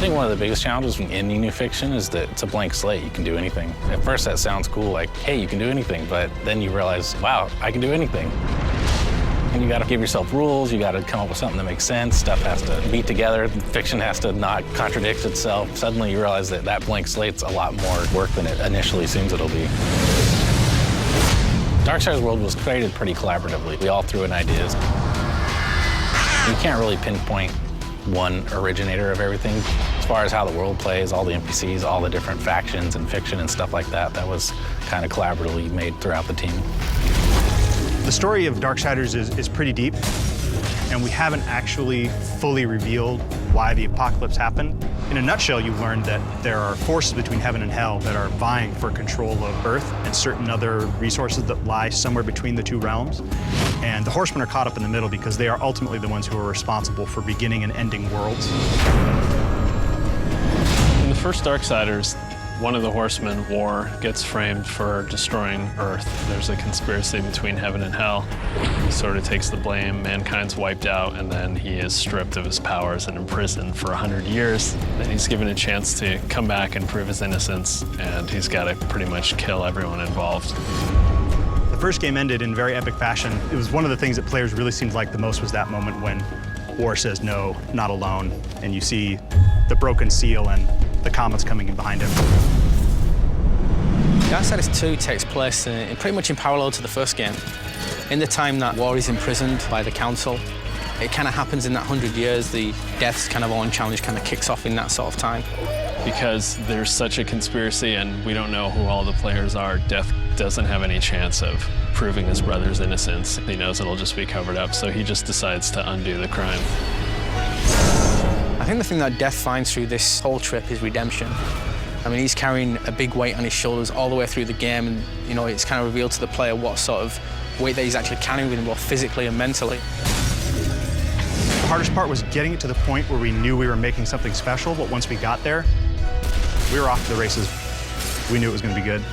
think one of the biggest challenges when ending new fiction is that it's a blank slate. You can do anything. At first that sounds cool, like, hey, you can do anything, but then you realize, wow, I can do anything. And you gotta give yourself rules, you gotta come up with something that makes sense, stuff has to be together, fiction has to not contradict itself. Suddenly you realize that that blank slate's a lot more work than it initially seems it'll be. Darksiders world was created pretty collaboratively. We all threw in ideas. You can't really pinpoint one originator of everything. As far as how the world plays, all the NPCs, all the different factions and fiction and stuff like that, that was kind of collaboratively made throughout the team. The story of Darksiders is pretty deep, and we haven't actually fully revealed why the apocalypse happened. In a nutshell, you learn that there are forces between heaven and hell that are vying for control of Earth and certain other resources that lie somewhere between the two realms. And the horsemen are caught up in the middle because they are ultimately the ones who are responsible for beginning and ending worlds. In the first Darksiders, one of the horsemen, War, gets framed for destroying Earth. There's a conspiracy between heaven and hell. He sort of takes the blame, mankind's wiped out, and then he is stripped of his powers and imprisoned for 100 years. Then he's given a chance to come back and prove his innocence, and he's got to pretty much kill everyone involved. The first game ended in very epic fashion. It was one of the things that players really seemed like the most was that moment when War says, "No, not alone," and you see the broken seal and the comets coming in behind him. Darksiders II takes place pretty much in parallel to the first game. In the time that War is imprisoned by the Council, it kind of happens in that 100 years. The Death's kind of own challenge kind of kicks off in that sort of time. Because there's such a conspiracy and we don't know who all the players are, Death doesn't have any chance of proving his brother's innocence. He knows it'll just be covered up, so he just decides to undo the crime. I think the thing that Death finds through this whole trip is redemption. I mean, he's carrying a big weight on his shoulders all the way through the game, and, you know, it's kind of revealed to the player what sort of weight that he's actually carrying with him, both physically and mentally. The hardest part was getting it to the point where we knew we were making something special, but once we got there, we were off to the races. We knew it was going to be good.